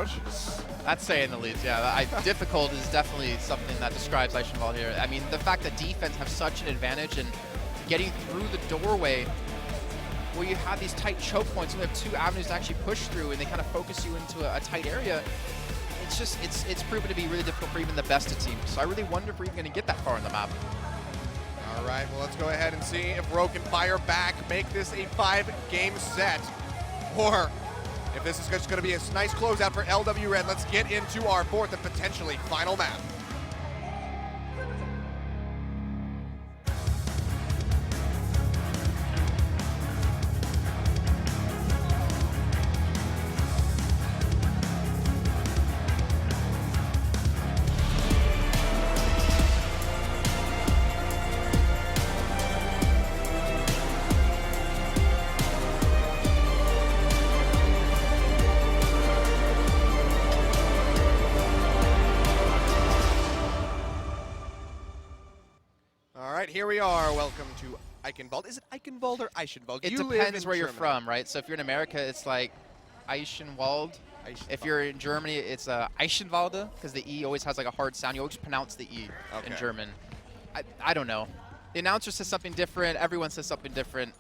approach. That's saying the least, yeah. Difficult is definitely something that describes Eichenwalde here. I mean, the fact that defense have such an advantage in getting through the doorway where you have these tight choke points, you have two avenues to actually push through, and they kind of focus you into a tight area. It's just, it's proven to be really difficult for even the best of teams. So I really wonder if we're even going to get that far on the map. All right, well, let's go ahead and see if Rogue can fire back, make this a 5-game set, or if this is just going to be a nice closeout for LW Red. Let's get into our 4th and potentially final map. Here we are. Welcome to Eichenwalde. Is it Eichenwalde or Eichenwalde? It depends where you're from, right? So if you're in America, it's like Eichenwalde. If you're in Germany, it's Eichenwalde, because the E always has like a hard sound. You always pronounce the E in German. I don't know. The announcer says something different. Everyone says something different.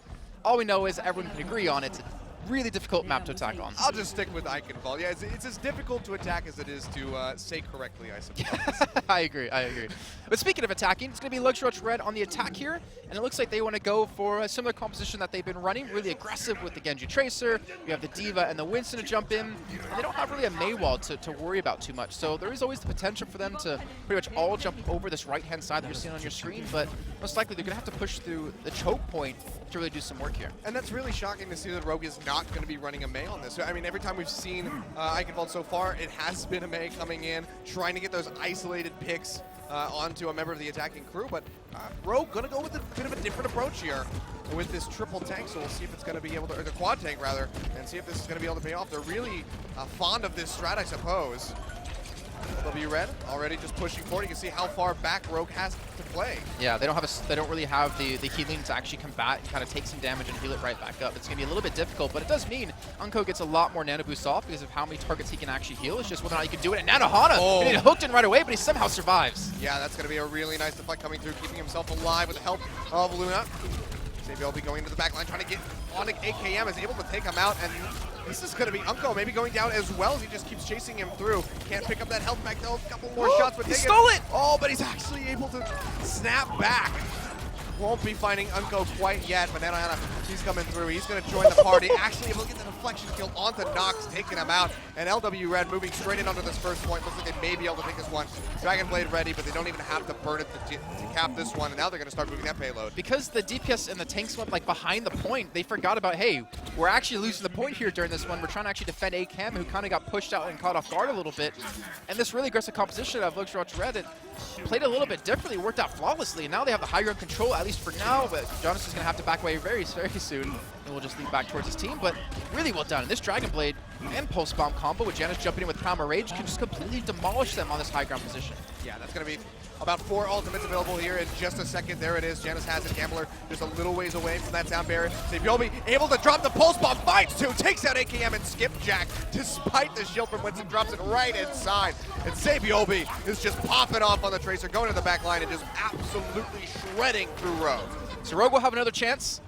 All we know is everyone can agree on it's a really difficult map to attack on. I'll just stick with Eichenwalde. Yeah, it's as difficult to attack as it is to say correctly, I suppose. I agree. But speaking of attacking, it's going to be Luxury Red on the attack here, and it looks like they want to go for a similar composition that they've been running, really aggressive with the Genji Tracer. You have the D.Va and the Winston to jump in, and they don't have really a Mei wall to worry about too much. So there is always the potential for them to pretty much all jump over this right-hand side that you're seeing on your screen, but most likely they're going to have to push through the choke point to really do some work here. And that's really shocking to see that Rogue is not going to be running a Mei on this. So, I mean, every time we've seen Eichenwalde so far, it has been a Mei coming in, trying to get those isolated picks onto a member of the attacking crew. But Rogue going to go with a bit of a different approach here with this triple tank. So we'll see if it's going to be able to, or the quad tank rather, and see if this is going to be able to pay off. They're really fond of this strat, I suppose. W Red already just pushing forward. You can see how far back Rogue has to play. Yeah, they don't really have the healing to actually combat and kind of take some damage and heal it right back up. It's going to be a little bit difficult, but it does mean Unko gets a lot more nano boosts off because of how many targets he can actually heal. It's just whether or not he can do it. And Nanohana getting hooked in right away, but he somehow survives. Yeah, that's going to be a really nice deflect coming through, keeping himself alive with the help of Luna. Sabiel be going into the back line, trying to get on AKM, is able to take him out, and this is going to be Unko maybe going down as well as he just keeps chasing him through. Can't pick up that health back though. A couple more shots would take it. He stole it! Oh, but he's actually able to snap back. Won't be finding Unko quite yet, but Nanohana, he's coming through. He's going to join the party. Actually able to get the deflection kill onto Nox, taking him out. And LW Red moving straight in onto this first point. Looks like they may be able to take this one. Dragon Blade ready, but they don't even have to burn it to cap this one. And now they're going to start moving that payload. Because the DPS and the tanks went like behind the point, they forgot about, hey, we're actually losing the point here during this one. We're trying to actually defend ACAM, who kind of got pushed out and caught off guard a little bit. And this really aggressive composition of Luxury Red, it played a little bit differently, worked out flawlessly. And now they have the high ground control, at least for now. But Jonas is going to have to back away very, very soon. And we'll just lead back towards his team. But really well done. And this Dragon Blade and Pulse Bomb combo with Janus jumping in with Primal Rage can just completely demolish them on this high ground position. Yeah, that's going to be about 4 ultimates available here in just a second. There it is. Janus has it. Gambler just a little ways away from that sound barrier. Sabiobi able to drop the Pulse Bomb. Finds 2. Takes out AKM and Skipjack despite the shield from Winston. Drops it right inside. And Sabiobi is just popping off on the Tracer, going to the back line and just absolutely shredding through Rogue. So Rogue will have another chance.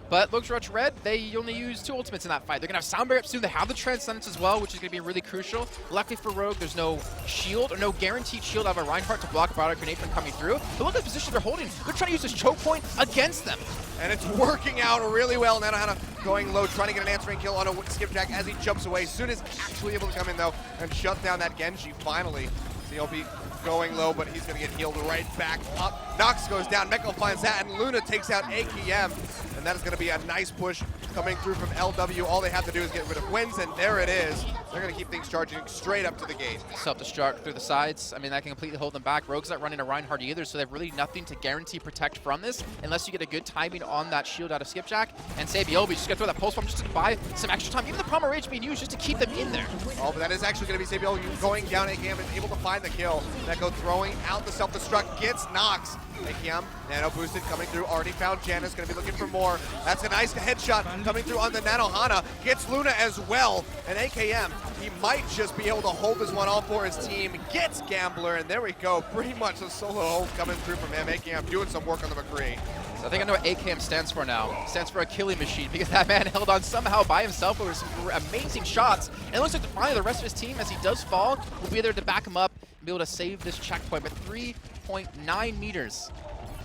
But Luxury Red, they only use 2 ultimates in that fight. They're going to have Sound Barrier up soon. They have the Transcendence as well, which is going to be really crucial. Luckily for Rogue, there's no shield, or no guaranteed shield out of a Reinhardt to block Bardock Grenade from coming through. But look at the position they're holding. They're trying to use this choke point against them. And it's working out really well. Nanohana going low, trying to get an answering kill on a Skipjack as he jumps away. As soon as actually able to come in, though, and shut down that Genji finally. CLB going low, but he's going to get healed right back up. Nox goes down, Meko finds that, and Luna takes out AKM. And that is going to be a nice push coming through from LW. All they have to do is get rid of Wins, and there it is. They're going to keep things charging straight up to the gate. Self-destruct through the sides. I mean, that can completely hold them back. Rogue's not running a Reinhardt either, so they have really nothing to guarantee protect from this unless you get a good timing on that shield out of Skipjack. And Sabiobi just going to throw that pulse bomb just to buy some extra time. Even the Primal Rage being used just to keep them in there. Oh, but that is actually going to be Sabiobi going down AKM and able to find the kill. Neko throwing out the self-destruct, gets Nox. AKM, nano boosted coming through, already found Janus, going to be looking for more. That's a nice headshot coming through on the Nanohana, gets Luna as well, and AKM, he might just be able to hold this one off for his team, gets Gambler, and there we go, pretty much a solo hold coming through from him. AKM doing some work on the McCree. So I think I know what AKM stands for now. It stands for a killing machine, because that man held on somehow by himself over some amazing shots. And it looks like finally the rest of his team, as he does fall, will be there to back him up and be able to save this checkpoint. But 3.9 meters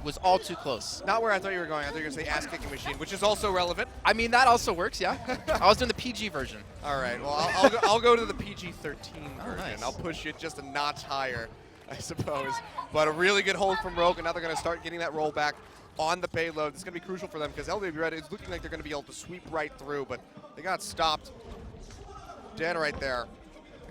was all too close. Not where I thought you were going. I thought you were going to say ass-kicking machine, which is also relevant. I mean, that also works, yeah. I was doing the PG version. All right, well, I'll go to the PG-13 version. Nice. I'll push it just a notch higher, I suppose. But a really good hold from Rogue, and now they're going to start getting that roll back on the payload. It's going to be crucial for them because LW Red is looking like they're going to be able to sweep right through, but they got stopped dead right there.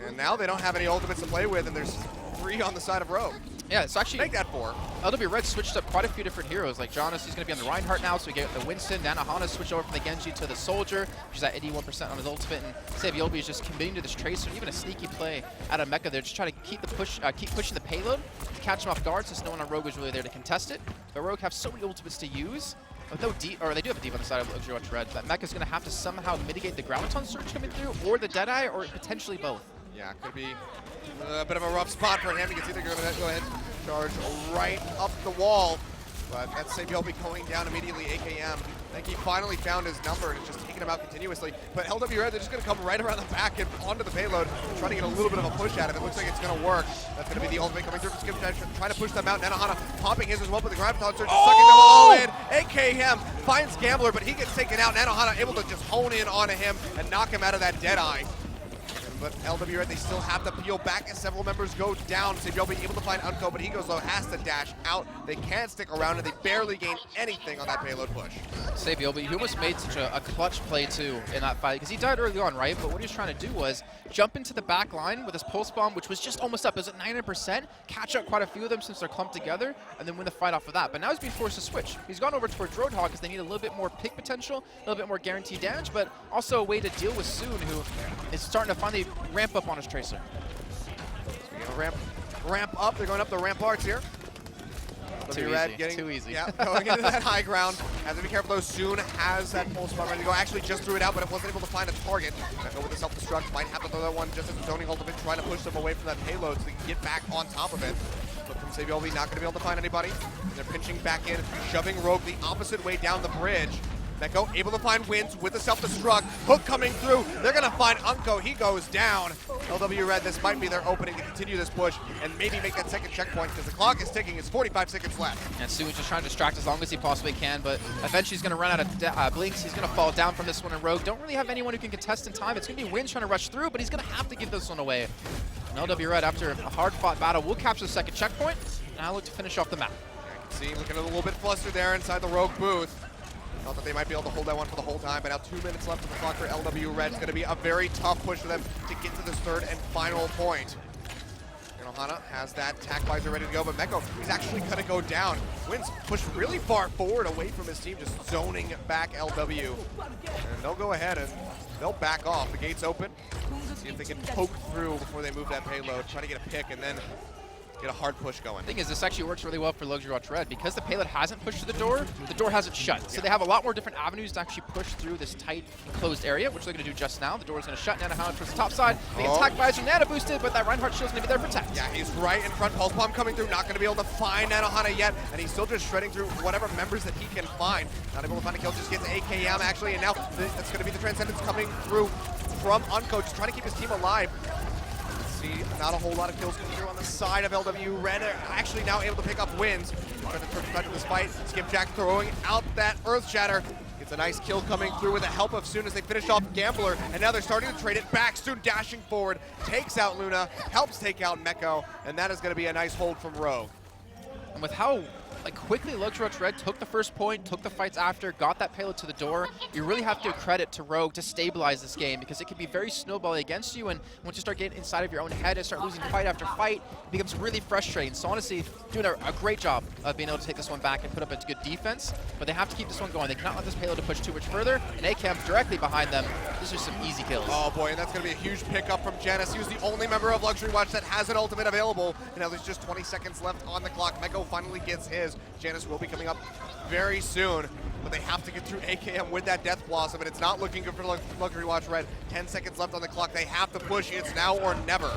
And now they don't have any ultimates to play with, and there's 3 on the side of Rogue. Yeah, it's actually... Make that 4. LW Red switched up quite a few different heroes. Like Jonas, he's going to be on the Reinhardt now, so we get the Winston. Nanohana switch over from the Genji to the Soldier, which is at 81% on his ultimate. And Saviobi is just committing to this Tracer, even a sneaky play out of Mecha. They're just trying to keep the keep pushing the payload to catch him off guard, since no one on Rogue was really there to contest it. But Rogue have so many ultimates to use. With no deep, or they do have a deep on the side of Overwatch Red. That Mecha's going to have to somehow mitigate the Graviton surge coming through, or the Deadeye, or potentially both. Yeah, could be a bit of a rough spot for him. You can see they're going to go ahead and charge right up the wall. But that's Saviobi going down immediately. AKM, I think he finally found his number and is just taking him out continuously. But LW Red, they're just going to come right around the back and onto the payload, trying to get a little bit of a push at it. It looks like it's going to work. That's going to be the ultimate coming through from Skip, trying to push them out. Nanohana popping his as well, but the Graviton surge sucking them all in. AKM finds Gambler, but he gets taken out. Nanohana able to just hone in onto him and knock him out of that Deadeye. But LW Red, they still have to peel back as several members go down. Saviobi able to find Unco, but he goes low, has to dash out. They can't stick around, and they barely gain anything on that payload push. Saviobi, he almost made such a clutch play too in that fight, because he died early on, right? But what he was trying to do was jump into the back line with his pulse bomb, which was just almost up. It was at 90%, catch up quite a few of them since they're clumped together, and then win the fight off of that. But now he's being forced to switch. He's gone over towards Roadhog because they need a little bit more pick potential, a little bit more guaranteed damage, but also a way to deal with Soon, who is starting to finally ramp up on his Tracer. So we get a ramp up. They're going up the ramparts here. Too easy. Yeah, going into that high ground. Have to be careful though. Soon has that pulse bomb ready to go. Actually just threw it out, but it wasn't able to find a target. Go with the self-destruct. Might have to throw that one just as a zoning ultimate, trying to push them away from that payload so they can get back on top of it. But from Saviobi, not going to be able to find anybody. And they're pinching back in, shoving Rogue the opposite way down the bridge. Meko able to find wins with the self-destruct. Hook coming through. They're going to find Unco. He goes down. LW Red, this might be their opening to continue this push and maybe make that second checkpoint because the clock is ticking. It's 45 seconds left. And Su's just trying to distract as long as he possibly can, but eventually he's going to run out of blinks. He's going to fall down from this one in Rogue. Don't really have anyone who can contest in time. It's going to be Wins trying to rush through, but he's going to have to give this one away. And LW Red, after a hard-fought battle, will capture the second checkpoint. Now look to finish off the map. You can see looking a little bit flustered there inside the Rogue booth. Not that they might be able to hold that one for the whole time, but now 2 minutes left on the clock for LW Red. It's going to be a very tough push for them to get to this third and final point. Nanohana has that tack visor ready to go, but Meko is actually going to go down. Wins pushed really far forward away from his team, just zoning back LW. And they'll go ahead and they'll back off. The gate's open. See if they can poke through before they move that payload. Try to get a pick and then get a hard push going. The thing is, this actually works really well for Overwatch Red because the payload hasn't pushed to the door hasn't shut. So they have a lot more different avenues to actually push through this tight, closed area, which they're going to do just now. The door is going to shut. Nanohana towards the top side. They attack visor, Nano boosted, but that Reinhardt shield's going to be there to protect. Yeah, he's right in front. Pulse bomb coming through. Not going to be able to find Nanohana yet, and he's still just shredding through whatever members that he can find. Not able to find a kill. Just gets AKM actually, and now that's going to be the Transcendence coming through from Unco, just trying to keep his team alive. Not a whole lot of kills coming through on the side of LW Red. Are actually now able to pick up wins. Trying to touch this fight. Skipjack throwing out that Earth Shatter. Gets a nice kill coming through with the help of Soon as they finish off Gambler. And now they're starting to trade it back. Soon dashing forward. Takes out Luna. Helps take out Meko. And that is going to be a nice hold from Rogue. And with how quickly Overwatch Red took the first point, took the fights after, got that payload to the door, you really have to give credit to Rogue to stabilize this game because it can be very snowballing against you, and once you start getting inside of your own head and start losing fight after fight, it becomes really frustrating. So honestly, doing a great job of being able to take this one back and put up a good defense, but they have to keep this one going. They cannot let this payload to push too much further, and ACAM directly behind them. These are some easy kills. Oh boy, and that's going to be a huge pickup from Janus. He was the only member of Luxury Watch that has an ultimate available, and now there's just 20 seconds left on the clock. Meko finally gets his. as Janus will be coming up very soon. But they have to get through AKM with that Death Blossom, and it's not looking good for Luxury Watch Red. 10 seconds left on the clock. They have to push. It's now or never.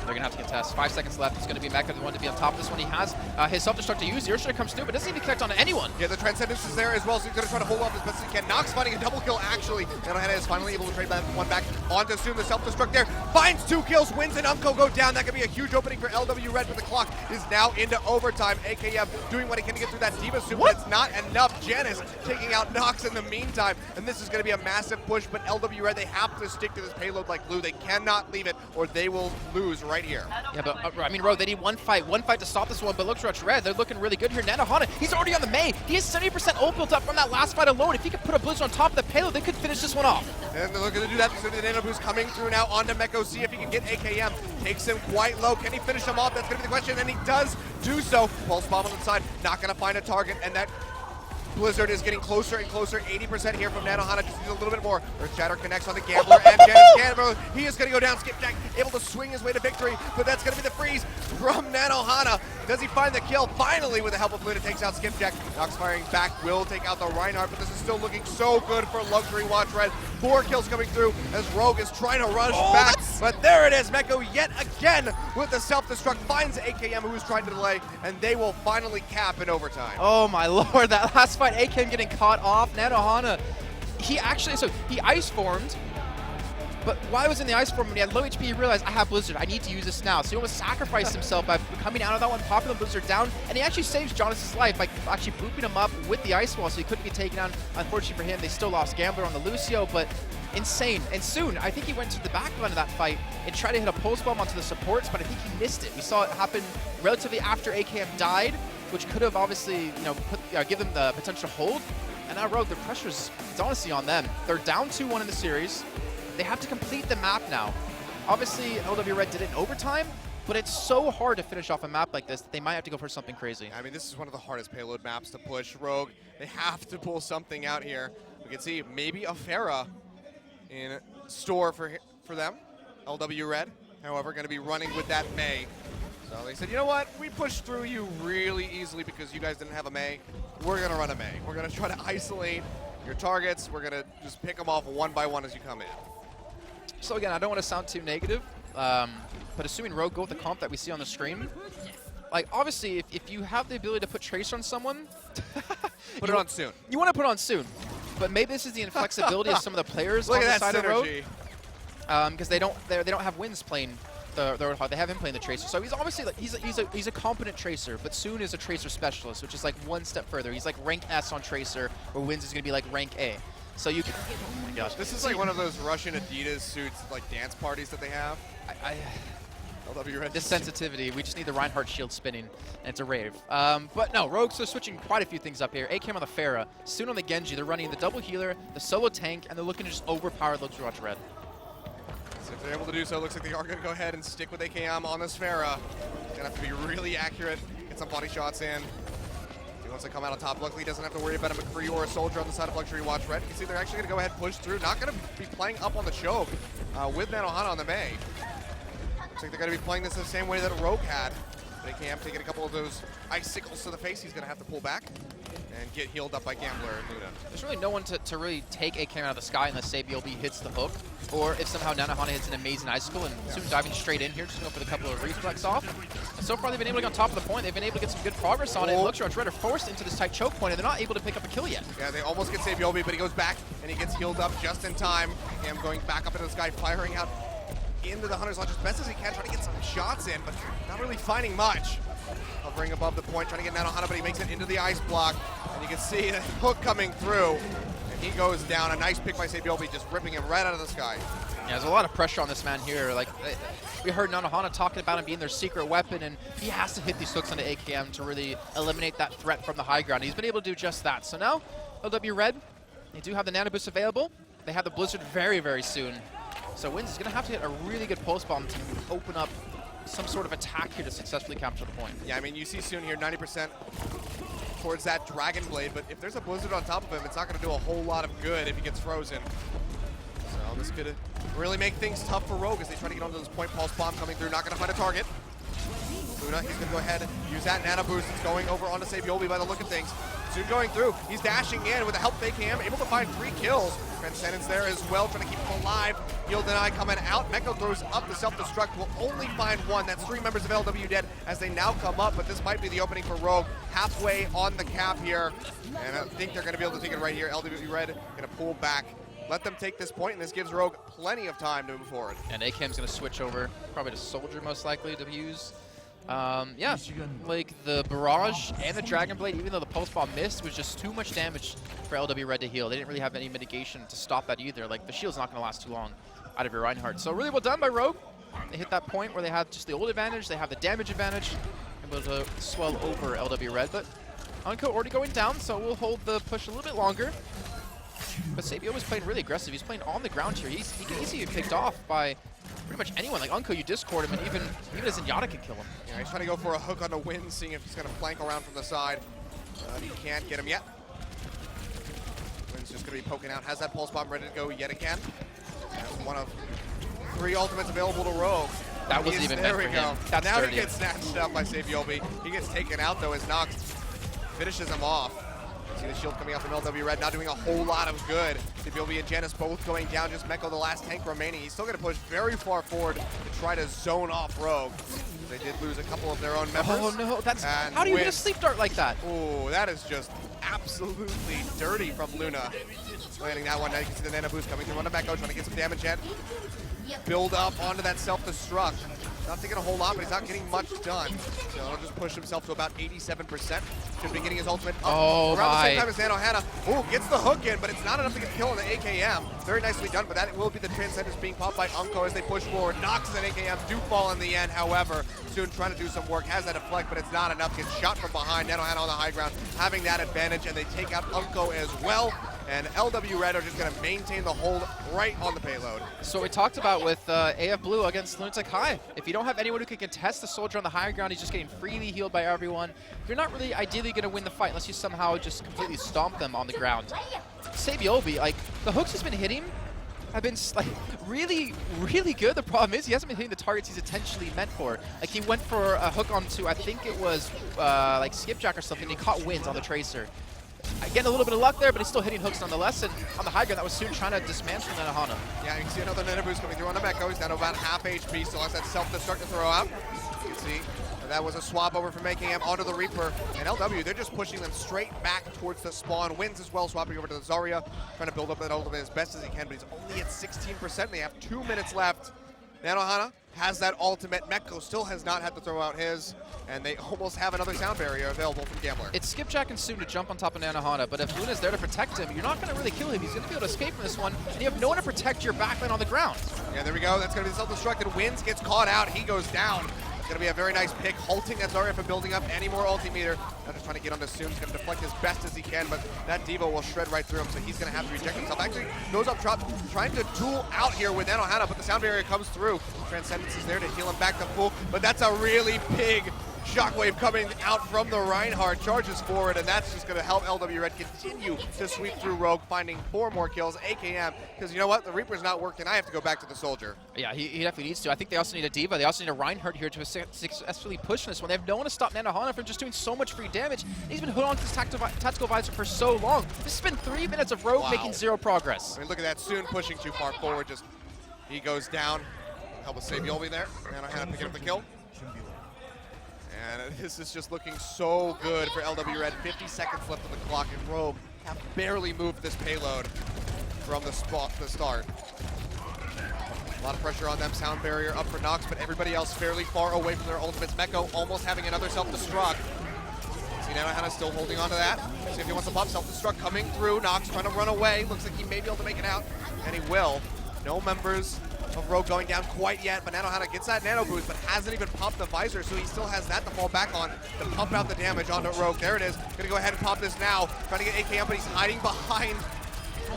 They're going to have to contest. 5 seconds left. It's going to be Mecha, the one to be on top of this one. He has his self-destruct to use. The Earthstrike comes through, but doesn't even connect on anyone. Yeah, the Transcendence is there as well, so he's going to try to hold off as best as he can. Nox finding a double kill, actually. Nanohana is finally able to trade that one back onto Soon. The self-destruct there. Finds 2 kills, wins, and Umko go down. That could be a huge opening for LW Red, but the clock is now into overtime. AKM doing what he can to get through that Diva Suit, but it's not enough. Janus taking out Nox in the meantime, and this is going to be a massive push, but LW Red, they have to stick to this payload like glue. They cannot leave it, or they will lose right here. Yeah, but I mean, Ro, they need one fight to stop this one, but Luxury Watch Red, they're looking really good here. Nanohana, he's already on the Mei. He has 70% ult built up from that last fight alone. If he could put a Blizzard on top of the payload, they could finish this one off. And they're looking to do that, so the Nano Boost coming through now onto Meko. See if he can get AKM. Takes him quite low. Can he finish him off? That's going to be the question, and he does do so. Pulse Bomb on the side, not going to find a target, and that Blizzard is getting closer and closer. 80% here from Nanohana, just needs a little bit more. Earth Shatter connects on the Gambler, and Gambler, he is going to go down. Skipjack able to swing his way to victory, but that's going to be the freeze from Nanohana. Does he find the kill? Finally, with the help of Luna, takes out Skipjack. Nox firing back will take out the Reinhardt, but this is still looking so good for Luxury Watch Red. 4 kills coming through as Rogue is trying to rush back, but there it is. Meko yet again with the self-destruct, finds AKM, who is trying to delay, and they will finally cap in overtime. Oh my lord, that last fight, AKM getting caught off. Nanohana, he ice formed, but while he was in the ice form, when he had low HP, he realized, I have Blizzard, I need to use this now. So he almost sacrificed himself by coming out of that one, popping the Blizzard down, and he actually saves Jonas' life by actually booping him up with the ice wall, so he couldn't be taken down. Unfortunately for him, they still lost Gambler on the Lucio, but insane. And soon, I think he went to the back line of that fight and tried to hit a pulse bomb onto the supports, but I think he missed it. We saw it happen relatively after AKM died, which could have obviously, give them the potential hold. And now Rogue, the pressure is honestly on them. They're down 2-1 in the series. They have to complete the map now. Obviously, LW Red did it in overtime, but it's so hard to finish off a map like this that they might have to go for something crazy. I mean, this is one of the hardest payload maps to push. Rogue, they have to pull something out here. We can see maybe a Pharah in store for them. LW Red, however, going to be running with that Mei. So they said, you know what? We pushed through you really easily because you guys didn't have a Mei. We're going to run a Mei. We're going to try to isolate your targets. We're going to just pick them off one by one as you come in. So again, I don't want to sound too negative, but assuming Rogue go with the comp that we see on the stream, like obviously if you have the ability to put Tracer on someone, put it on soon. You want to put on soon, but maybe this is the inflexibility of some of the players Look on at the side that of Rogue, synergy. because they don't have wins playing the Roadhog. They have him playing the Tracer, so he's obviously like he's a competent Tracer, but Soon is a Tracer specialist, which is like one step further. He's like rank S on Tracer, where Wins is going to be like rank A. So you can, oh my gosh. This is like one of those Russian Adidas suits, like dance parties that they have. LW Red. This sensitivity, we just need the Reinhardt shield spinning, and it's a rave. But no, Rogue's are switching quite a few things up here. AKM on the Pharah, Soon on the Genji. They're running the double healer, the solo tank, and they're looking to just overpower Luxury Watch Red. So if they're able to do so, it looks like they are going to go ahead and stick with AKM on this Pharah. Going to have to be really accurate, get some body shots in. He wants to come out on top. Luckily, he doesn't have to worry about a McCree or a Soldier on the side of Luxury Watch Red. You can see they're actually going to go ahead and push through. Not going to be playing up on the choke with Nanohana on the Mei. Looks like they're going to be playing this the same way that Rogue had. But AKM taking a couple of those icicles to the face. He's going to have to pull back and get healed up by Gambler and Luna. There's really no one to really take AKM out of the sky unless say BLB hits the hook, or if somehow Nanohana hits an amazing icicle and Soon diving straight in here, just going for the couple of reflex off. And so far they've been able to get on top of the point. They've been able to get some good progress on it. And Luxury Watch Red are forced into this tight choke point, and they're not able to pick up a kill yet. Yeah, they almost get saved Yobi, but he goes back and he gets healed up just in time. AKM going back up into the sky, firing out into the Hunter's Lodge as best as he can, trying to get some shots in, but not really finding much. Hovering above the point, trying to get Nanohana, but he makes it into the ice block. And you can see the hook coming through. And he goes down. A nice pick by Sabiobi, just ripping him right out of the sky. Yeah, there's a lot of pressure on this man here. Like, we heard Nanohana talking about him being their secret weapon, and he has to hit these hooks onto AKM to really eliminate that threat from the high ground. He's been able to do just that. So now, LW Red, they do have the Nano Boost available. They have the Blizzard very, very soon. So Wins is going to have to hit a really good pulse bomb to open up some sort of attack here to successfully capture the point. Yeah, I mean, you see Soon here, 90% towards that Dragon Blade, but if there's a Blizzard on top of him, it's not going to do a whole lot of good if he gets frozen. So this could really make things tough for Rogue as they try to get onto this point. Pulse bomb coming through, not going to find a target. Luna, he's going to go ahead and use that nano boost. It's going over onto Savioli by the look of things. Soon going through. He's dashing in with the help fake cam, able to find 3 kills. Transcendence there as well, trying to keep him alive. Heal deny coming out. Meko throws up the self-destruct. Will only find 1. That's 3 members of LW dead as they now come up, but this might be the opening for Rogue. Halfway on the cap here. And I think they're going to be able to take it right here. LW Red going to pull back. Let them take this point, and this gives Rogue plenty of time to move forward. And AKM's going to switch over, probably to Soldier most likely to use. Yeah, like the Barrage and the Dragon Blade, even though the Pulse Bomb missed, was just too much damage for LW Red to heal. They didn't really have any mitigation to stop that either. Like, the shield's not going to last too long out of your Reinhardt. So really well done by Rogue. They hit that point where they had just the ult advantage, they have the damage advantage, able to swell over LW Red. But Unco already going down, so we'll hold the push a little bit longer. But Sabio was playing really aggressive. He's playing on the ground here. He can easily get picked off by pretty much anyone. Like Unco, you discord him, and even a Zenyatta can kill him. Yeah, he's trying to go for a hook on the win, seeing if he's going to flank around from the side. He can't get him yet. Wynn's just going to be poking out. Has that pulse bomb ready to go yet again. That's one of 3 ultimates available to Rogue. That wasn't even meant for him. That's now dirty. He gets snatched up by Saviobi. He gets taken out though as Nox finishes him off. See the shield coming out from LW Red, not doing a whole lot of good. Saviobi and Janus both going down, just Meko the last tank remaining. He's still going to push very far forward to try to zone off Rogue. They did lose a couple of their own members. Oh no, that's how do you get a sleep dart like that? Oh, that is just absolutely dirty from Luna. Landing that one, now you can see the nano boost coming through on the Meko, trying to get some damage in. Build up onto that self-destruct. Not taking a whole lot, but he's not getting much done. So he'll just push himself to about 87%. Should be getting his ultimate up around the same time as Nanohana. Oh, gets the hook in, but it's not enough to get a kill on the AKM. Very nicely done, but that will be the Transcendence being popped by Unco as they push forward. Nox and AKM do fall in the end, however. Soon trying to do some work, has that deflect, but it's not enough. Gets shot from behind. Nanohana on the high ground, having that advantage, and they take out Unco as well. And LW Red are just going to maintain the hold right on the payload. So we talked about with AF Blue against Lunatic High. If you don't have anyone who can contest the Soldier on the higher ground, he's just getting freely healed by everyone. You're not really ideally going to win the fight unless you somehow just completely stomp them on the ground. Sabiobi, like, the hooks he's been hitting have been like really, really good. The problem is he hasn't been hitting the targets he's intentionally meant for. Like, he went for a hook onto, I think it was like Skipjack or something, and he caught Wins on the Tracer. Getting a little bit of luck there, but he's still hitting hooks nonetheless. And on the high ground, that was soon trying to dismantle Nanohana. Yeah, you can see another nano boost coming through on the Meko. He's down to about half HP, still has that self-destruct to throw out. You can see that was a swap over from AKM onto the Reaper. And LW, they're just pushing them straight back towards the spawn. Wins as well, swapping over to the Zarya, trying to build up that ultimate as best as he can, but he's only at 16%. They have 2 minutes left. Nanohana has that ultimate. Meko still has not had to throw out his, and they almost have another sound barrier available from Gambler. It's Skipjack and Soon to jump on top of Nanohana, but if Luna's there to protect him, you're not going to really kill him. He's going to be able to escape from this one, and you have no one to protect your backline on the ground. Yeah, there we go. That's going to be the self-destructed. Wins, gets caught out. He goes down. It's going to be a very nice pick, halting that Zarya from building up any more ultimeter. Now just trying to get onto Soon. He's going to deflect as best as he can, but that Devo will shred right through him, so he's going to have to reject himself. Actually, goes up top, trying to duel out here with Nanohana, but the sound barrier comes through. Transcendence is there to heal him back to full, but that's a really big shockwave coming out from the Reinhardt. Charges forward, and that's just going to help LW Red continue to sweep through Rogue, finding 4 more kills. AKM, because you know what? The Reaper's not working. I have to go back to the Soldier. Yeah, he definitely needs to. I think they also need a Diva. They also need a Reinhardt here to successfully push this one. They have no one to stop Nanohana from just doing so much free damage. He's been hooked onto this tactical visor for so long. This has been 3 minutes of Rogue making 0 progress. I mean, look at that. Soon pushing too far forward. Just he goes down. Help us save Yolvi there. Nanohana picking up the kill. And this is just looking so good for LW Red. 50 seconds left on the clock, and Rogue have barely moved this payload from the start. A lot of pressure on them. Sound barrier up for Nox, but everybody else fairly far away from their ultimates. Meko almost having another self-destruct. See Nanohana still holding on to that. See if he wants to pop. Self-destruct coming through. Nox trying to run away. Looks like he may be able to make it out, and he will. No members of Rogue going down quite yet, but Nanohana gets that nano boost, but hasn't even popped the visor, so he still has that to fall back on to pump out the damage onto Rogue. There it is. Gonna go ahead and pop this now. Trying to get AKM, but he's hiding behind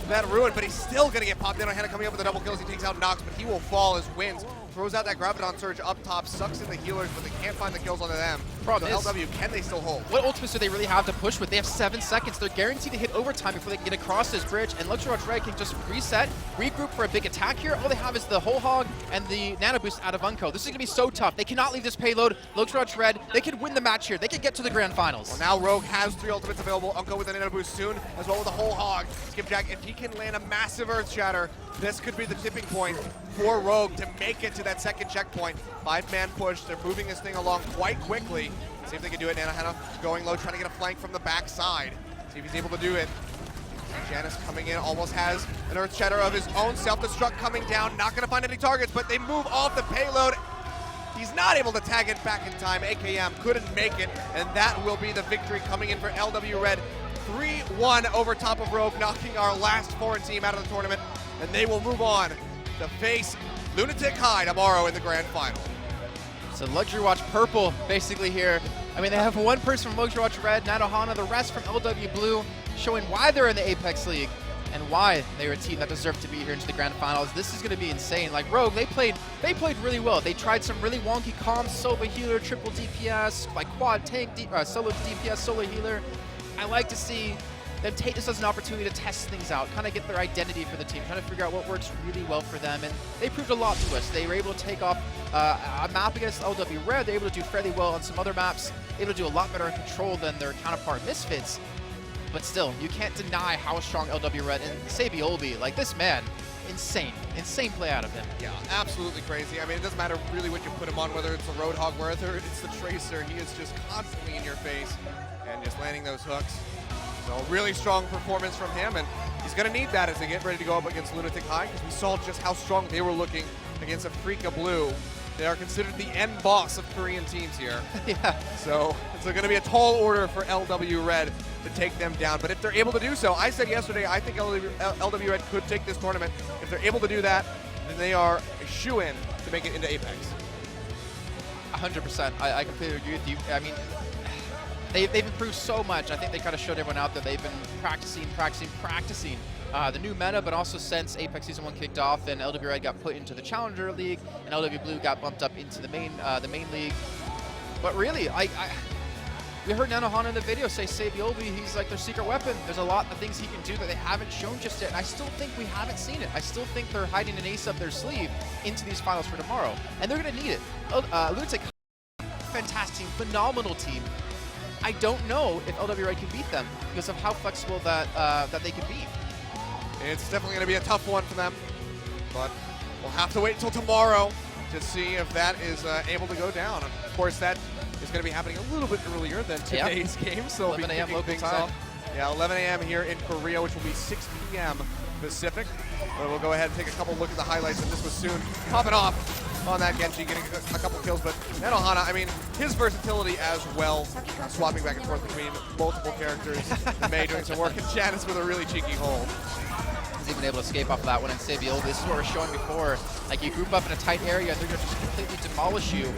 that ruin, but he's still gonna get popped. Nanohana coming up with the double kills. He takes out Nox, but he will fall as Wins throws out that Graviton Surge up top, sucks in the healers, but they can't find the kills onto them. Problem so is, LW, can they still hold? what ultimates do they really have to push with? They have 7 seconds. They're guaranteed to hit overtime before they can get across this bridge, and Luxury Red can just reset, regroup for a big attack here. All they have is the whole hog and the nano boost out of Unco. This is going to be so tough. They cannot leave this payload. Luxury Red, they could win the match here. They could get to the grand finals. Well, now Rogue has 3 ultimates available. Unco with a nano boost soon, as well with the whole hog. Skipjack, if he can land a massive Earth Shatter, this could be the tipping point for Rogue to make it to that second checkpoint. 5-man push. They're moving this thing along quite quickly. See if they can do it. Nanohana going low, trying to get a flank from the backside. See if he's able to do it. Janus coming in, almost has an Earth Shatter of his own. Self-destruct coming down. Not going to find any targets, but they move off the payload. He's not able to tag it back in time. AKM couldn't make it, and that will be the victory coming in for LW Red. 3-1 over top of Rogue, knocking our last foreign team out of the tournament, and they will move on to face Lunatic High tomorrow in the grand final. So Luxury Watch Purple basically here. I mean, they have one person from Luxury Watch Red, Nanohana, the rest from LW Blue, showing why they're in the Apex League and why they were a team that deserved to be here into the grand finals. This is going to be insane. Like Rogue, they played really well. They tried some really wonky comms, solo healer, triple DPS, like quad tank, solo DPS, solo healer. I like to see them take this as an opportunity to test things out, kind of get their identity for the team, trying to figure out what works really well for them, and they proved a lot to us. They were able to take off a map against LW Red. They were able to do fairly well on some other maps, able to do a lot better in control than their counterpart Misfits, but still, you can't deny how strong LW Red and Sabiolbi, like this man, insane play out of him. Yeah, absolutely crazy. I mean, it doesn't matter really what you put him on, whether it's the Roadhog, whether it's the Tracer, he is just constantly in your face and just landing those hooks. So really strong performance from him, and he's going to need that as they get ready to go up against Lunatic High, because we saw just how strong they were looking against Afrika Blue. They are considered the end boss of Korean teams here. Yeah. So it's going to be a tall order for LW Red to take them down. But if they're able to do so, I said yesterday, I think LW Red could take this tournament. If they're able to do that, then they are a shoo-in to make it into Apex. 100%. I completely agree with you. I mean, they've improved so much. I think they kind of showed everyone out that they've been practicing the new meta, but also since Apex Season 1 kicked off and LW Red got put into the Challenger League and LW Blue got bumped up into the main league. But really, we heard Nanohana in the video say Sabiolbi, he's like their secret weapon. There's a lot of things he can do that they haven't shown just yet, and I still think we haven't seen it. I still think they're hiding an ace up their sleeve into these finals for tomorrow, and they're going to need it. Lunatic, fantastic team, phenomenal team. I don't know if LW Red can beat them because of how flexible that they can be. It's definitely going to be a tough one for them, but we'll have to wait until tomorrow to see if that is able to go down. Of course, that is going to be happening a little bit earlier than today's game, so 11 a.m. local time. Yeah, 11 a.m. here in Korea, which will be 6 p.m. Pacific. But we'll go ahead and take a couple look at the highlights, and this was soon popping off on that Genji, getting a couple kills. But Nanohana, I mean, his versatility as well, swapping back and forth between multiple characters. May doing some work, and Janus with a really cheeky hold. He's even able to escape off of that one in Sabiolbi. This is what we're showing before. Like, you group up in a tight area, and they're going to just completely demolish you.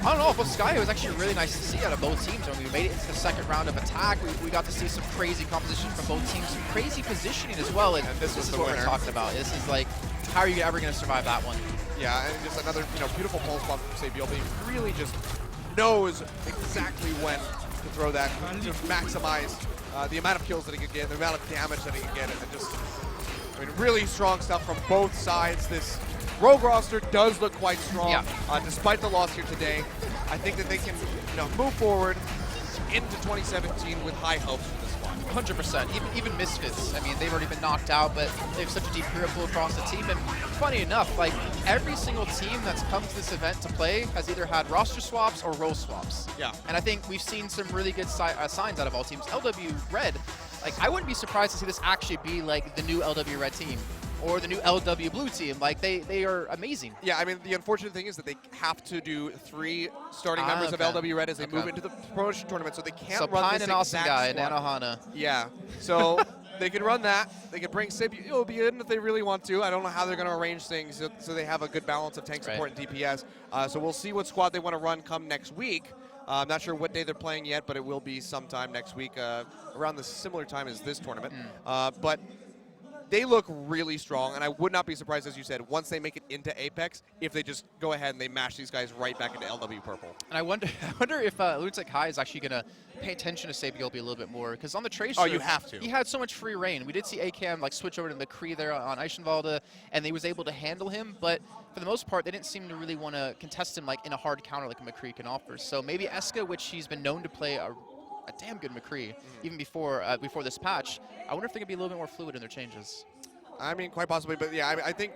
I don't know, but Sky, it was actually really nice to see out of both teams. When we made it into the second round of attack, we got to see some crazy composition from both teams, some crazy positioning as well. And this is what we're talking about. This is like, how are you ever going to survive that one? Yeah, and just another beautiful pulse bomb from Sabiolbi. He really just knows exactly when to throw that to maximize the amount of kills that he can get, the amount of damage that he can get, and just, I mean, really strong stuff from both sides. This Rogue roster does look quite strong, despite the loss here today. I think that they can, move forward into 2017 with high hopes for this one. 100%. Even Misfits. I mean, they've already been knocked out, but they have such a deep hero pool across the team. And funny enough, like every single team that's come to this event to play has either had roster swaps or role swaps. Yeah. And I think we've seen some really good signs out of all teams. LW Red, like I wouldn't be surprised to see this actually be like the new LW Red team or the new LW Blue team. Like they are amazing. Yeah, I mean, the unfortunate thing is that they have to do 3 starting members of LW Red as they move into the promotion tournament, so they can't run Pine this an awesome guy, squad. Nanohana. Yeah, so they can run that. They can bring Sabiolbi in if they really want to. I don't know how they're going to arrange things so they have a good balance of tank support and DPS. So we'll see what squad they want to run come next week. I'm not sure what day they're playing yet, but it will be sometime next week, around the similar time as this tournament. But they look really strong, and I would not be surprised, as you said, once they make it into Apex, if they just go ahead and they mash these guys right back into LW Purple. And I wonder if Lunatic High is actually going to pay attention to Sabiolby a little bit more, because on the Tracer, oh, you have to. He had so much free reign. We did see ACAM like switch over to McCree there on Eichenwalde, and they was able to handle him, but for the most part, they didn't seem to really want to contest him like in a hard counter like a McCree can offer. So maybe Eska, which he's been known to play a damn good McCree, even before this patch, I wonder if they could be a little bit more fluid in their changes. I mean, quite possibly, but yeah, I think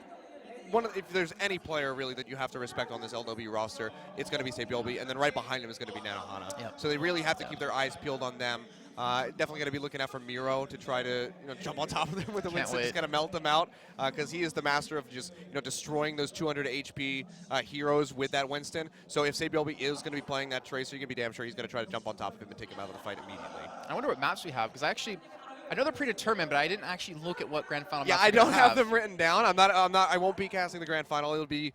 if there's any player really that you have to respect on this LW roster, it's going to be Sabiolby, and then right behind him is going to be Nanohana. Yep. So they really have to keep their eyes peeled on them. Definitely going to be looking out for Miro to try to jump on top of them with the Winston, just going to melt them out, because he is the master of just destroying those 200 HP heroes with that Winston. So if Sabiolby is going to be playing that Tracer, you can be damn sure he's going to try to jump on top of him and take him out of the fight immediately. I wonder what maps we have, because I know they're predetermined, but I didn't actually look at what grand final maps I don't have them written down. I won't be casting the grand final. It'll be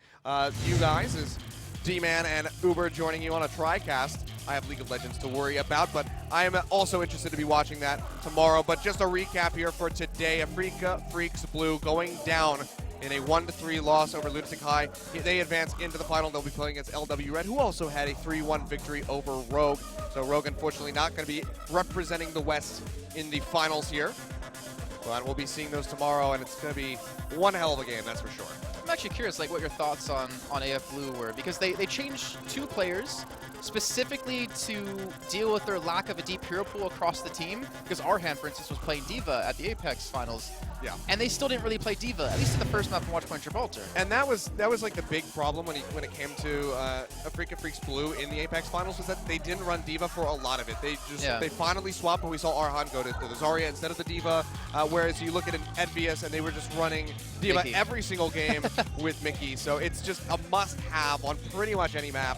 you guys as D-Man and Uber joining you on a TriCast. I have League of Legends to worry about, but I am also interested to be watching that tomorrow. But just a recap here for today. Afrika Freaks Blue going down in a 1-3 loss over Lunatic High. They advance into the final. They'll be playing against LW Red, who also had a 3-1 victory over Rogue. So Rogue, unfortunately, not going to be representing the West in the finals here. But we'll be seeing those tomorrow, and it's going to be one hell of a game, that's for sure. I'm actually curious, what your thoughts on AF Blue were, because they changed 2 players specifically to deal with their lack of a deep hero pool across the team, because Arhan, for instance, was playing D.Va at the Apex finals. Yeah. And they still didn't really play D.Va, at least in the first map from Watchpoint Gibraltar. And that was like the big problem when it came to Afrika Freaks Blue in the Apex finals, was that they didn't run D.Va for a lot of it. They finally swapped, and we saw Arhan go to the Zarya instead of the D.Va, whereas you look at an Envious, and they were just running D.Va Mickey every single game with Mickey. So it's just a must-have on pretty much any map.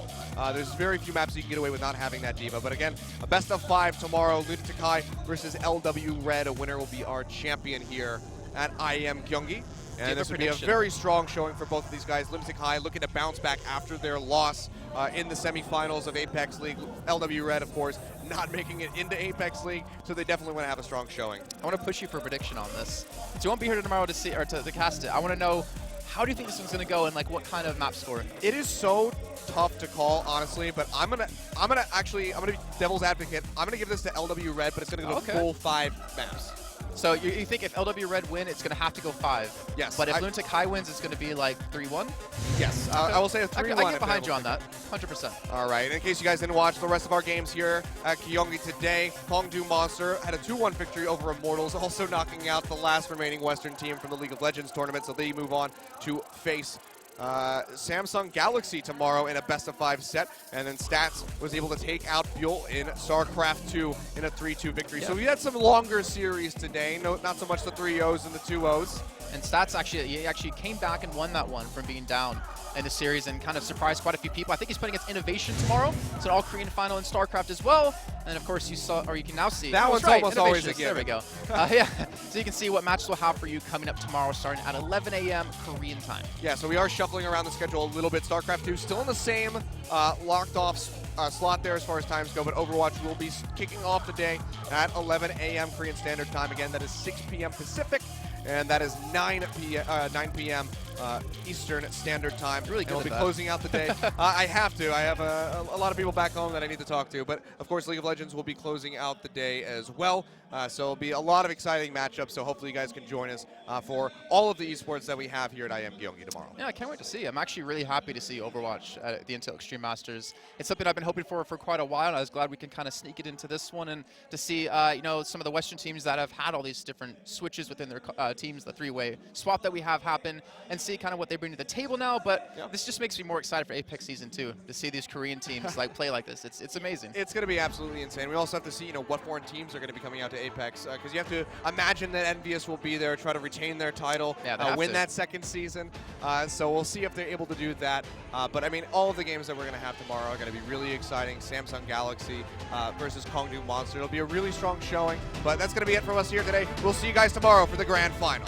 There's very few maps you can get away with not having that D.Va. But again, a best of 5 tomorrow. Lunatic High versus LW Red. A winner will be our champion here at IEM Gyeonggi. And this would be a very strong showing for both of these guys. Lunatic High looking to bounce back after their loss in the semifinals of Apex League. LW Red, of course, not making it into Apex League, so they definitely want to have a strong showing. I want to push you for a prediction on this. So you won't be here tomorrow to see or to cast it. I want to know, how do you think this one's going to go, and what kind of map score? It is so tough to call, honestly, but I'm gonna be devil's advocate. I'm gonna give this to LW Red, but it's gonna go full 5 maps. So you think if LW Red win, it's going to have to go 5? Yes. But if Lunatic High wins, it's going to be like 3-1? Yes. I will say a 3-1. I get behind you on that, 100%. All right. In case you guys didn't watch the rest of our games here at Gyeonggi today, Hongdu Monster had a 2-1 victory over Immortals, also knocking out the last remaining Western team from the League of Legends tournament, so they move on to face Samsung Galaxy tomorrow in a best-of-5 set, and then Stats was able to take out Buell in StarCraft 2 in a 3-2 victory. Yeah. So we had some longer series today, not so much the 3-0s and the 2-0s. And Stats actually came back and won that one from being down in the series and kind of surprised quite a few people. I think he's playing against Innovation tomorrow. It's an all-Korean final in StarCraft as well. And of course you saw, or you can now see. That one's almost always a given. There we go. Yeah, so you can see what matches we'll have for you coming up tomorrow starting at 11 a.m. Korean time. Yeah, so we are shuffling around the schedule a little bit. StarCraft 2 still in the same locked off slot there as far as times go, but Overwatch will be kicking off today at 11 a.m. Korean Standard Time. Again, that is 6 p.m. Pacific, and that is 9 p.m. Eastern Standard Time. Really good. And we'll be closing out the day. I have to. I have a lot of people back home that I need to talk to, but of course League of Legends will be closing out the day as well. So it'll be a lot of exciting matchups, so hopefully you guys can join us for all of the esports that we have here at IEM Gyeonggi tomorrow. Yeah, I can't wait to see. I'm actually really happy to see Overwatch at the Intel Extreme Masters. It's something I've been hoping for quite a while, and I was glad we can kind of sneak it into this one, and to see some of the Western teams that have had all these different switches within their teams, the 3-way swap that we have happen, and see kind of what they bring to the table now. But this just makes me more excited for Apex Season 2 to see these Korean teams play like this. It's amazing. It's going to be absolutely insane. We also have to see what foreign teams are going to be coming out to Apex, because you have to imagine that Envious will be there, try to retain their title, win that second season. So we'll see if they're able to do that. But I mean, all of the games that we're going to have tomorrow are going to be really exciting. Samsung Galaxy versus Hongdu Monster. It'll be a really strong showing. But that's going to be it from us here today. We'll see you guys tomorrow for the grand final.